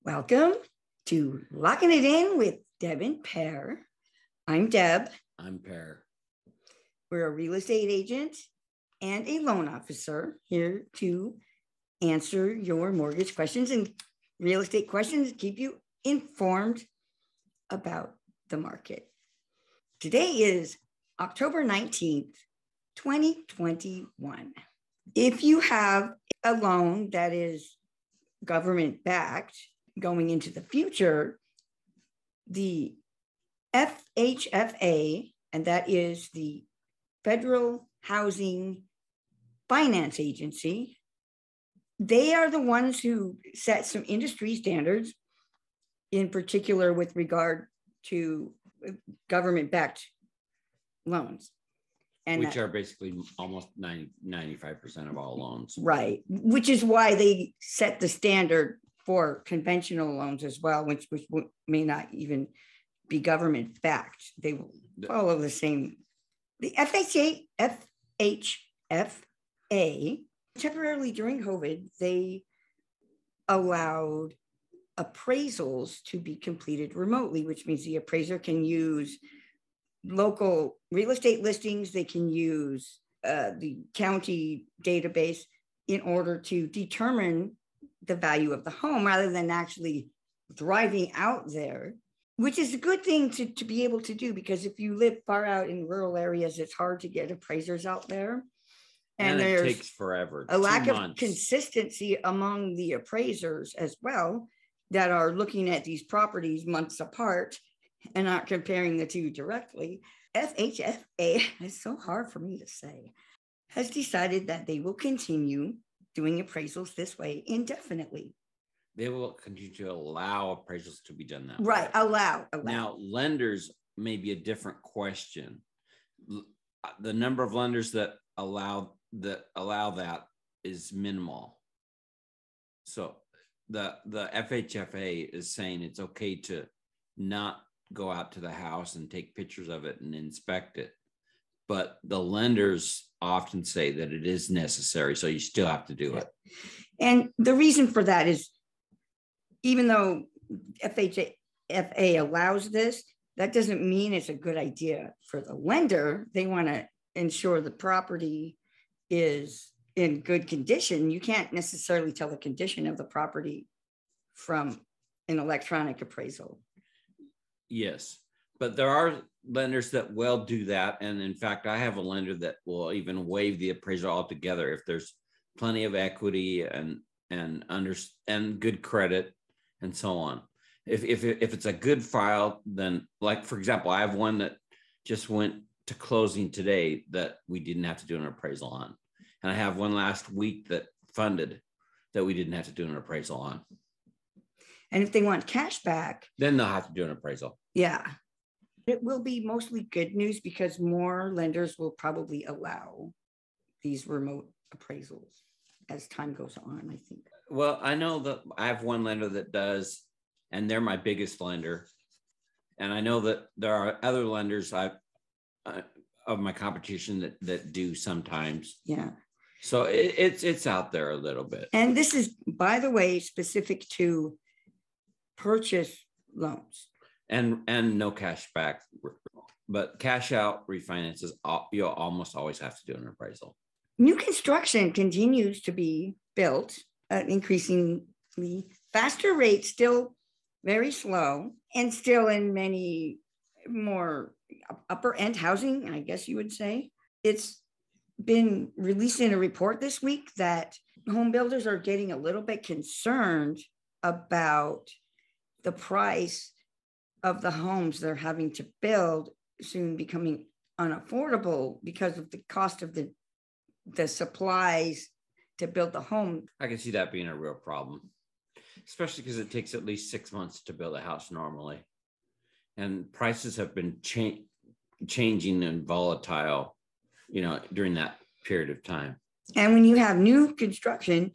Welcome to Locking It In with Deb and Pear. I'm Deb. I'm Pear. We're a real estate agent and a loan officer here to answer your mortgage questions and real estate questions, keep you informed about the market. Today is October 19th, 2021. If you have a loan that is government backed going into the future, the FHFA, and that is the Federal Housing Finance Agency, they are the ones who set some industry standards, in particular with regard to government-backed loans. And which are basically almost 95% of all loans. Right, which is why they set the standard for conventional loans as well, which may not even be government-backed. They will follow the same. The FHFA, temporarily during COVID, they allowed appraisals to be completed remotely, which means the appraiser can use local real estate listings. They can use the county database in order to determine the value of the home rather than actually driving out there, which is a good thing to be able to do, because if you live far out in rural areas, it's hard to get appraisers out there. And it takes forever. A lack of consistency among the appraisers as well that are looking at these properties months apart and not comparing the two directly. FHFA, it's so hard for me to say, has decided that they will continue doing appraisals this way indefinitely. They will continue to allow appraisals to be done that way. Right, allow. Now, lenders may be a different question. The number of lenders that allow that is minimal. So the FHFA is saying it's okay to not go out to the house and take pictures of it and inspect it. But the lenders often say that it is necessary, so you still have to do it. And the reason for that is, even though FHFA allows this, that doesn't mean it's a good idea for the lender. They want to ensure the property is in good condition. You can't necessarily tell the condition of the property from an electronic appraisal. Yes, but there are lenders that will do that. And in fact, I have a lender that will even waive the appraisal altogether if there's plenty of equity and good credit and so on. If it's a good file, then, like, for example, I have one that just went to closing today that we didn't have to do an appraisal on. And I have one last week that funded that we didn't have to do an appraisal on. And if they want cash back, then they'll have to do an appraisal. Yeah. It will be mostly good news because more lenders will probably allow these remote appraisals as time goes on, I think. Well, I know that I have one lender that does, and they're my biggest lender. And I know that there are other lenders of my competition that do sometimes. Yeah. So it's out there a little bit. And this is, by the way, specific to purchase loans. And no cash back, but cash out refinances, you'll almost always have to do an appraisal. New construction continues to be built at increasingly faster rates, still very slow, and still in many more upper end housing, I guess you would say. It's been released in a report this week that home builders are getting a little bit concerned about the price of the homes they're having to build soon becoming unaffordable because of the cost of the supplies to build the home. I can see that being a real problem, especially because it takes at least 6 months to build a house normally. And prices have been changing and volatile, during that period of time. And when you have new construction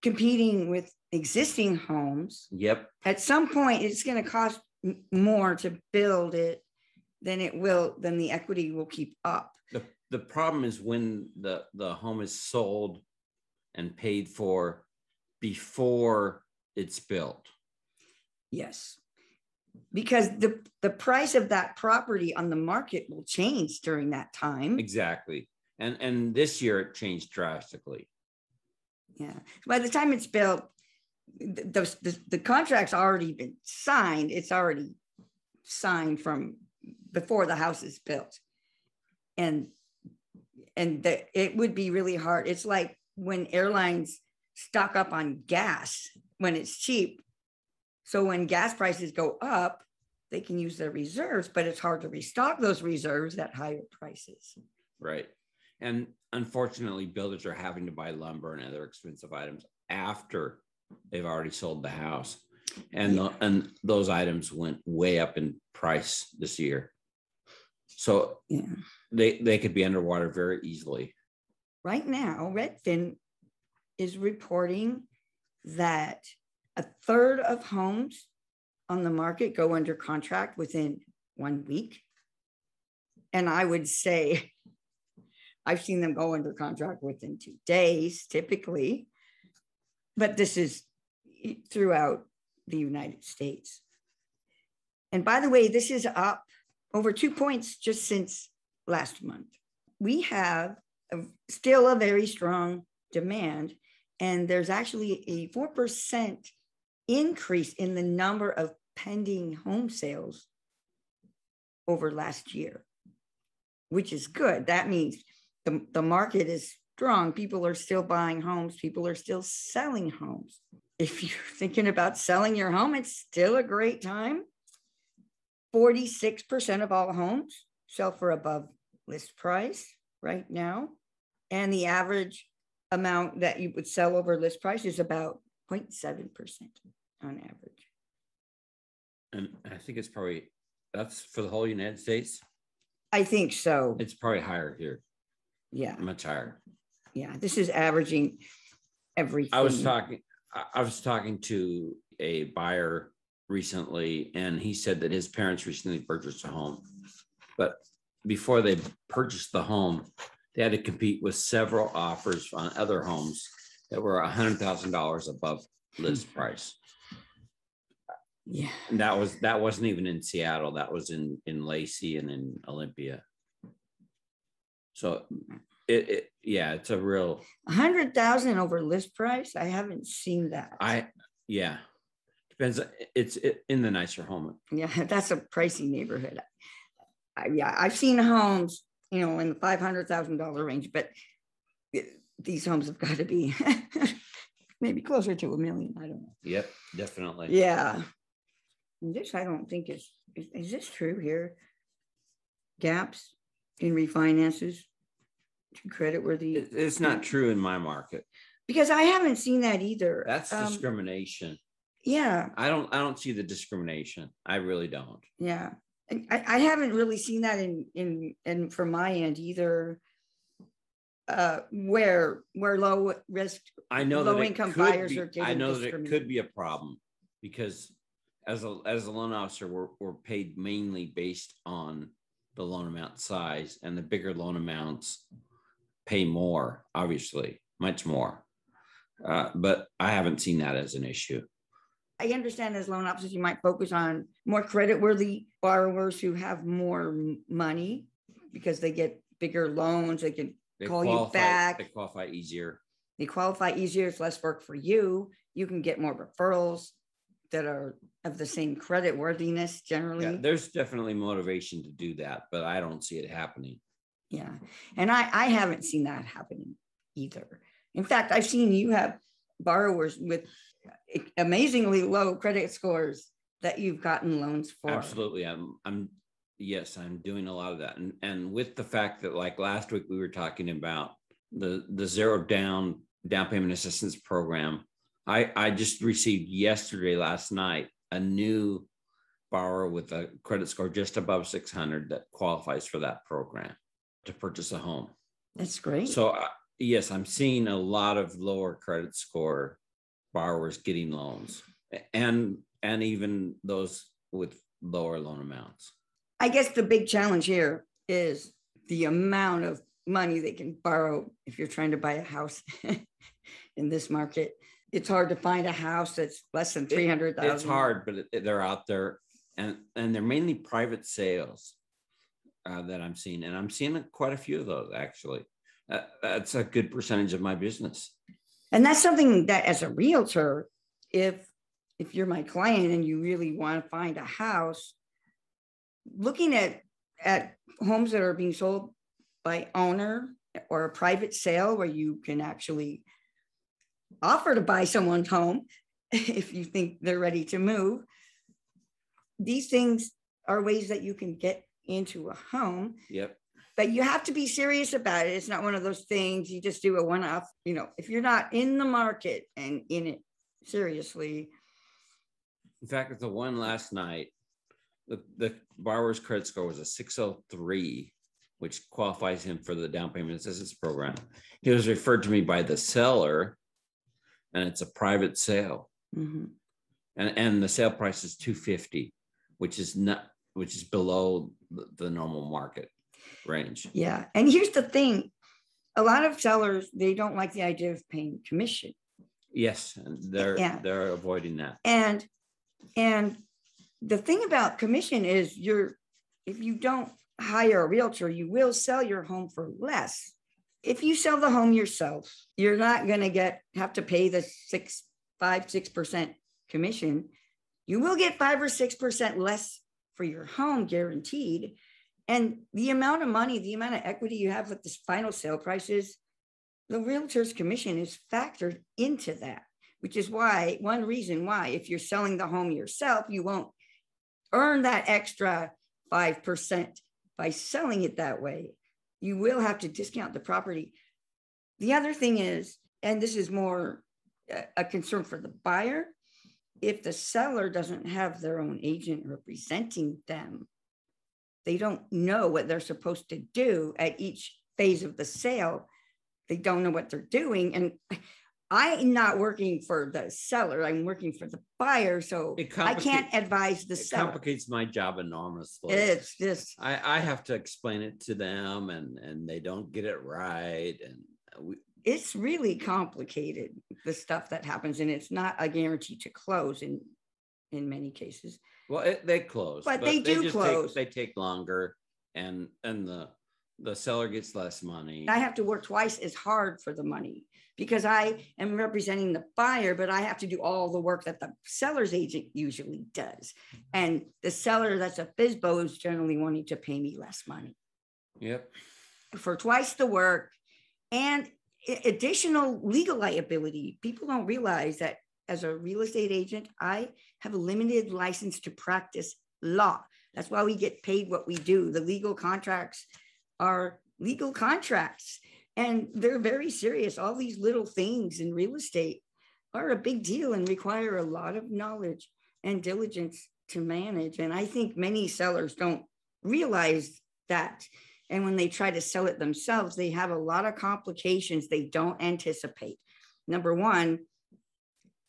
competing with existing homes, yep, at some point it's going to cost more to build it than the equity will keep up. The problem is when the home is sold and paid for before it's built. Yes. Because the price of that property on the market will change during that time. Exactly. And this year it changed drastically. Yeah. By the time it's built, the contract's already been signed. It's already signed from before the house is built. And it would be really hard. It's like when airlines stock up on gas when it's cheap. So when gas prices go up, they can use their reserves, but it's hard to restock those reserves at higher prices. Right. And unfortunately, builders are having to buy lumber and other expensive items after they've already sold the house. And, and those items went way up in price this year. So they could be underwater very easily. Right now, Redfin is reporting that a third of homes on the market go under contract within 1 week. And I would say I've seen them go under contract within 2 days, typically. But this is throughout the United States. And by the way, this is up over 2 points just since last month. We have still a very strong demand, and there's actually a 4% increase in the number of pending home sales over last year, which is good. That means the market is strong. People are still buying homes. People are still selling homes. If you're thinking about selling your home, it's still a great time. 46% of all homes sell for above list price right now. And the average amount that you would sell over list price is about 0.7% on average. And I think it's probably, that's for the whole United States. I think so. It's probably higher here. Yeah. Much higher. Yeah. This is averaging everything. I was talking to a buyer recently, and he said that his parents recently purchased a home, but before they purchased the home, they had to compete with several offers on other homes that were $100,000 above list price. Yeah. And that wasn't even in Seattle. That was in Lacey and in Olympia. So it's a real 100,000 over list price. I haven't seen that. Depends. It's in the nicer home. Yeah, that's a pricey neighborhood. I've seen homes, in the $500,000 range, but these homes have got to be maybe closer to $1 million. I don't know. Yep, definitely. Yeah. This I don't think is this true here? Gaps in refinances to creditworthy. It's not true in my market. Because I haven't seen that either. That's discrimination. Yeah. I don't see the discrimination. I really don't. Yeah. I haven't really seen that in from my end either. Where low risk, low income buyers are getting. I know that it could be a problem because as a loan officer, we're paid mainly based on the loan amount size, and the bigger loan amounts pay more, obviously, much more. But I haven't seen that as an issue. I understand as loan officers, you might focus on more creditworthy borrowers who have more money because they get bigger loans. They can call you back. They qualify easier. It's less work for you. You can get more referrals that are of the same creditworthiness generally. Yeah, there's definitely motivation to do that, but I don't see it happening. Yeah. And I haven't seen that happening either. In fact, I've seen you have borrowers with amazingly low credit scores that you've gotten loans for. Absolutely. I'm doing a lot of that. And with the fact that, like last week, we were talking about the zero down payment assistance program. I just received last night, a new borrower with a credit score just above 600 that qualifies for that program to purchase a home. That's great. So yes, I'm seeing a lot of lower credit score borrowers getting loans, and even those with lower loan amounts. I guess the big challenge here is the amount of money they can borrow if you're trying to buy a house in this market. it's hard to find a house that's less than 300,000. It's hard, but they're out there, and they're mainly private sales that I'm seeing, and I'm seeing quite a few of those actually. That's a good percentage of my business. And that's something that, as a realtor, if you're my client and you really want to find a house, looking at homes that are being sold by owner or a private sale where you can actually offer to buy someone's home if you think they're ready to move. These things are ways that you can get into a home. Yep. But you have to be serious about it. It's not one of those things you just do a one-off. You know, if you're not in the market and in it seriously. In fact, at the one last night, the borrower's credit score was a 603, which qualifies him for the down payment assistance program. He was referred to me by the seller, and it's a private sale. Mm-hmm. And the sale price is $250, which is below the normal market range. Yeah. And here's the thing. A lot of sellers, they don't like the idea of paying commission. Yes. And they're avoiding that. And the thing about commission is if you don't hire a realtor, you will sell your home for less. If you sell the home yourself, you're not going to have to pay the 6% commission. You will get 5 or 6% less for your home guaranteed. And the amount of money, the amount of equity you have with this final sale price is, the realtor's commission is factored into that, which is one reason why, if you're selling the home yourself, you won't earn that extra 5% by selling it that way. You will have to discount the property. The other thing is, and this is more a concern for the buyer, if the seller doesn't have their own agent representing them, they don't know what they're supposed to do at each phase of the sale. They don't know what they're doing. And I'm not working for the seller. I'm working for the buyer. So I can't advise the seller. It complicates my job enormously. It's just, I have to explain it to them, and they don't get it right. And it's really complicated, the stuff that happens. And it's not a guarantee to close in many cases. Well, they close, but they do close. They take longer, and the seller gets less money. I have to work twice as hard for the money because I am representing the buyer, but I have to do all the work that the seller's agent usually does. And the seller that's a FSBO is generally wanting to pay me less money. Yep. For twice the work and additional legal liability. People don't realize that as a real estate agent, I have a limited license to practice law. That's why we get paid what we do. The legal contracts are legal contracts, and they're very serious. All these little things in real estate are a big deal and require a lot of knowledge and diligence to manage. And I think many sellers don't realize that. And when they try to sell it themselves, they have a lot of complications they don't anticipate. Number one,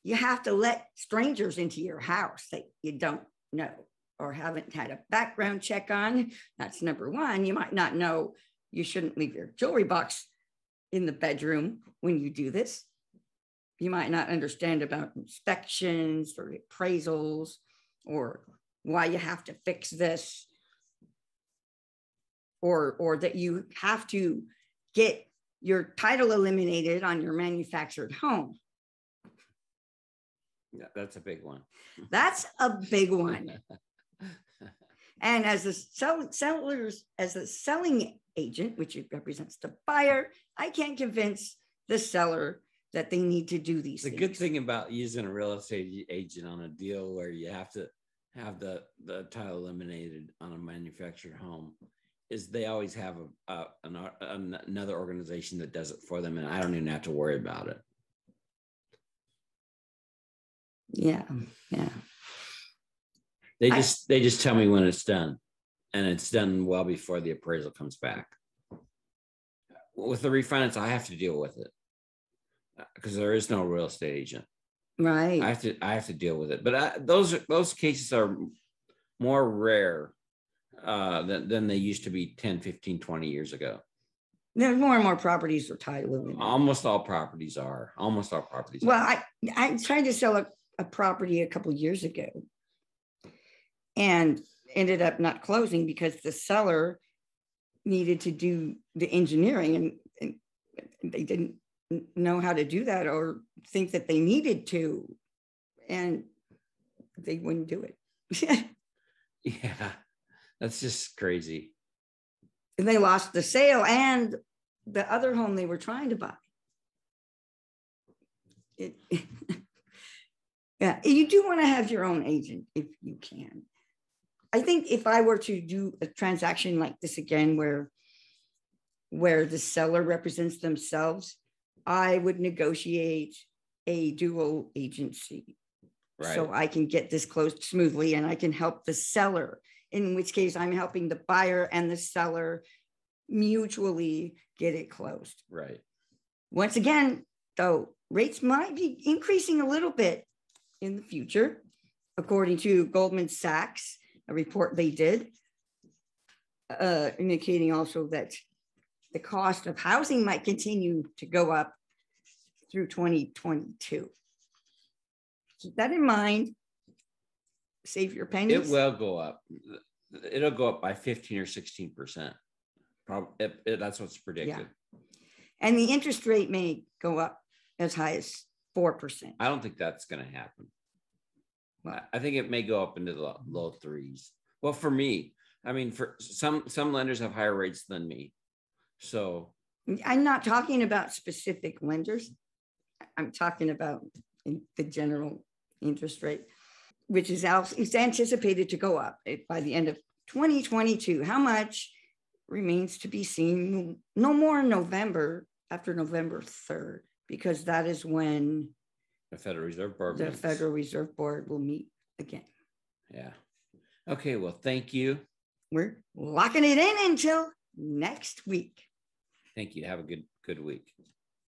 you have to let strangers into your house that you don't know or haven't had a background check on. That's number one. You might not know you shouldn't leave your jewelry box in the bedroom when you do this. You might not understand about inspections or appraisals or why you have to fix this, or that you have to get your title eliminated on your manufactured home. Yeah, that's a big one. That's a big one. And as a selling agent, which represents the buyer, I can't convince the seller that they need to do these things. The good thing about using a real estate agent on a deal where you have to have the title eliminated on a manufactured home is they always have another organization that does it for them, and I don't even have to worry about it. Yeah. They just tell me when it's done, and it's done well before the appraisal comes back. With the refinance, I have to deal with it because there is no real estate agent. Right. I have to deal with it, but those cases are more rare than they used to be 10, 15, 20 years ago. There's more and more properties are title limited. Almost all properties are. Almost all properties Well, are. I tried to sell a property a couple of years ago and ended up not closing because the seller needed to do the engineering and they didn't know how to do that or think that they needed to, and they wouldn't do it. Yeah, that's just crazy. And they lost the sale and the other home they were trying to buy. Yeah, you do want to have your own agent if you can. I think if I were to do a transaction like this again, where the seller represents themselves, I would negotiate a dual agency. Right. So I can get this closed smoothly and I can help the seller, in which case I'm helping the buyer and the seller mutually get it closed. Right. Once again, though, rates might be increasing a little bit in the future, according to Goldman Sachs, a report they did, indicating also that the cost of housing might continue to go up through 2022. Keep that in mind. Save your pennies. It will go up. It'll go up by 15 or 16%. Probably that's what's predicted. Yeah. And the interest rate may go up as high as 4%. I don't think that's going to happen. Well, I think it may go up into the low threes. Well, for me, I mean, for some lenders have higher rates than me. So I'm not talking about specific lenders. I'm talking about the general interest rate, which is anticipated to go up by the end of 2022. How much remains to be seen? No more in November, after November 3rd, because that is when the Federal Reserve Board will meet again. Yeah. Okay. Well, thank you. We're locking it in until next week. Thank you. Have a good week.